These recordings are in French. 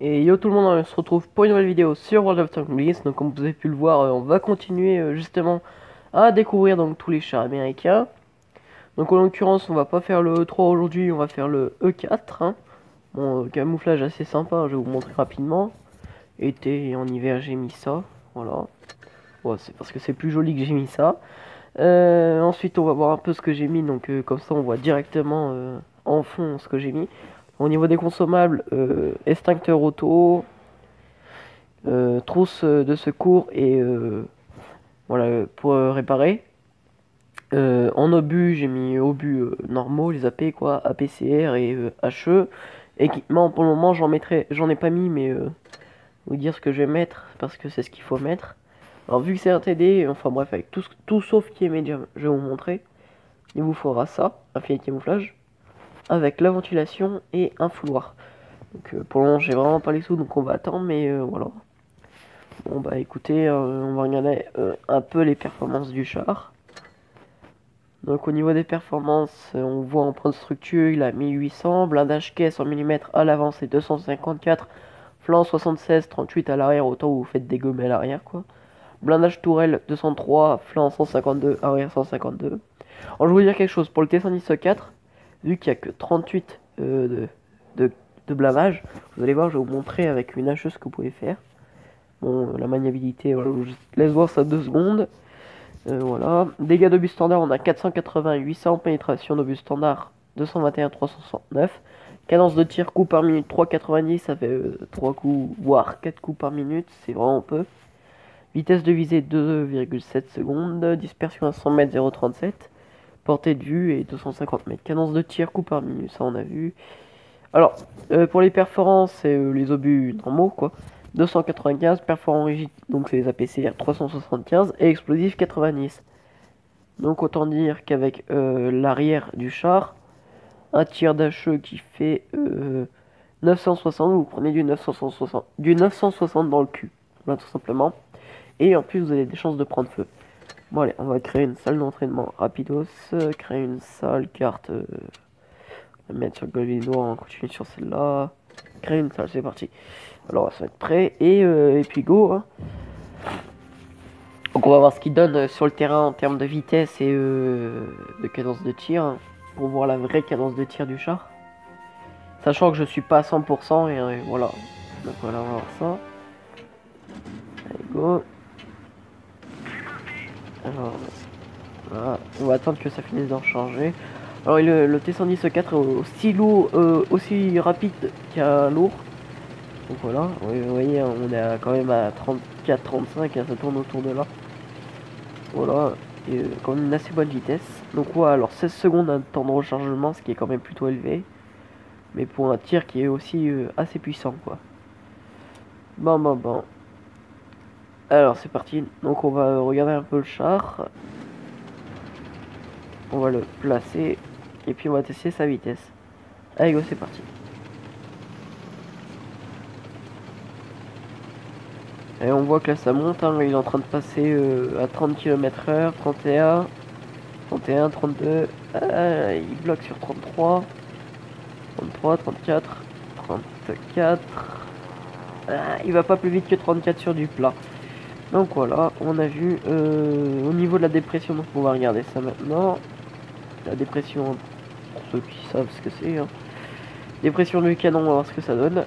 Et yo tout le monde, on se retrouve pour une nouvelle vidéo sur World of Tanks Blitz. Donc comme vous avez pu le voir, on va continuer justement à découvrir donc tous les chars américains. Donc en l'occurrence, on va pas faire le E3 aujourd'hui, on va faire le E4. Hein. Bon, camouflage assez sympa, hein, je vais vous montrer rapidement. Été et en hiver, j'ai mis ça. Voilà. Bon, c'est parce que c'est plus joli que j'ai mis ça. Ensuite, on va voir un peu ce que j'ai mis. Donc comme ça, on voit directement en fond ce que j'ai mis. Au niveau des consommables, extincteur auto, trousse de secours et voilà pour réparer. En obus, j'ai mis obus normaux, les AP quoi, APCR et HE. Équipement, pour le moment, j'en ai pas mis, mais vous dire ce que je vais mettre parce que c'est ce qu'il faut mettre. Alors vu que c'est un TD, enfin bref, avec tout sauf qui est médium, je vais vous montrer. Il vous faudra ça, un filet de camouflage, avec la ventilation et un fouloir. Donc pour le moment, j'ai vraiment pas les sous, donc on va attendre, mais voilà. Bon bah écoutez, on va regarder un peu les performances du char. Donc au niveau des performances, on voit en point de structure, il a 1800, blindage caisse en millimètres à l'avant c'est 254, flanc 76, 38 à l'arrière, autant vous faites dégommer à l'arrière quoi. Blindage tourelle 203, flanc 152, arrière 152. Alors je vais vous dire quelque chose, pour le T110-4, vu qu'il n'y a que 38 de, de blindage, vous allez voir, je vais vous montrer avec une hacheuse ce que vous pouvez faire. Bon, la maniabilité, voilà, je laisse voir ça 2 secondes. Voilà. Dégâts d'obus standard, on a 480 et 800. Pénétration d'obus standard, 221, 369. Cadence de tir, coup par minute, 3,90. Ça fait 3 coups, voire 4 coups par minute. C'est vraiment peu. Vitesse de visée, 2,7 secondes. Dispersion à 100 mètres, 0,37. Portée de vue et 250 mètres. Cadence de tir, coup par minute, ça on a vu. Alors, pour les perforances, c'est les obus normaux, quoi. 295, perforant rigide, donc c'est les APCR 375 et explosif 90. Donc autant dire qu'avec l'arrière du char, un tir d'HE qui fait 960, vous prenez du 960 dans le cul, voilà, tout simplement. Et en plus vous avez des chances de prendre feu. Bon allez, on va créer une salle d'entraînement rapidos, créer une salle, carte, mettre sur Golino, on continue sur celle-là, créer une salle, c'est parti. Alors ça va être prêt et puis go. Hein. Donc on va voir ce qu'il donne sur le terrain en termes de vitesse et de cadence de tir, hein, pour voir la vraie cadence de tir du char. Sachant que je suis pas à 100% et voilà. Donc voilà, on va voir ça. Allez go. Alors voilà, on va attendre que ça finisse d'en changer. Alors le T110-4 est aussi lourd, aussi rapide qu'un lourd. Donc voilà, vous voyez, on est quand même à 34-35, ça tourne autour de là. Voilà, et quand même une assez bonne vitesse. Donc ouais, alors 16 secondes de temps de rechargement, ce qui est quand même plutôt élevé. Mais pour un tir qui est aussi assez puissant, quoi. Bon. Alors c'est parti, donc on va regarder un peu le char. On va le placer, et puis on va tester sa vitesse. Allez go, c'est parti. Et on voit que là ça monte, hein, il est en train de passer à 30 km/h, 31, 31, 32, il bloque sur 33, 33, 34, 34, il va pas plus vite que 34 sur du plat. Donc voilà, on a vu au niveau de la dépression, donc on va regarder ça maintenant. La dépression, pour ceux qui savent ce que c'est, hein. Dépression du canon, on va voir ce que ça donne.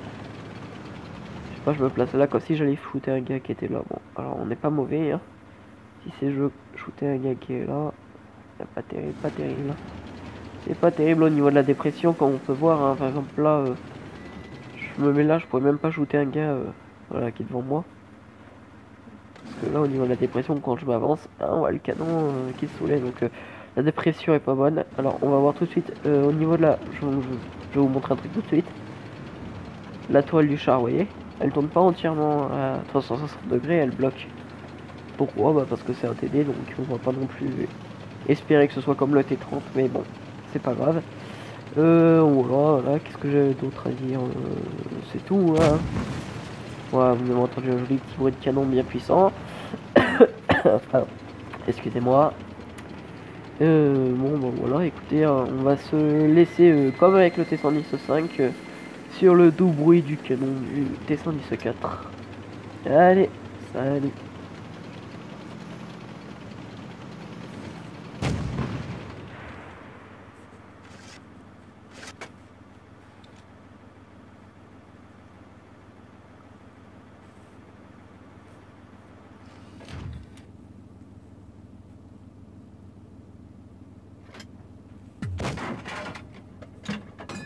Je sais pas, je me place là comme si j'allais shooter un gars qui était là. Bon, alors on n'est pas mauvais, hein. Si c'est je shooter un gars qui est là, c'est pas terrible, pas terrible. C'est pas terrible au niveau de la dépression, comme on peut voir, hein. Par exemple là, je me mets là, je pourrais même pas shooter un gars voilà, qui est devant moi. Parce que là, au niveau de la dépression, quand je m'avance, hein, on voit le canon qui se soulève. Donc la dépression est pas bonne. Alors on va voir tout de suite au niveau de la... Je vais vous montrer un truc tout de suite. La toile du char, vous voyez, elle tourne pas entièrement à 360 degrés, elle bloque. Pourquoi? Bah parce que c'est un TD, donc on va pas non plus espérer que ce soit comme le T30, mais bon, c'est pas grave. Voilà, qu'est-ce que j'ai d'autre à dire? C'est tout, hein. Voilà, vous avez entendu un joli petit bruit de canon bien puissant. Enfin, excusez-moi. Bon, voilà, écoutez, on va se laisser comme avec le T110-5 sur le doux bruit du canon du T-114. Allez, salut.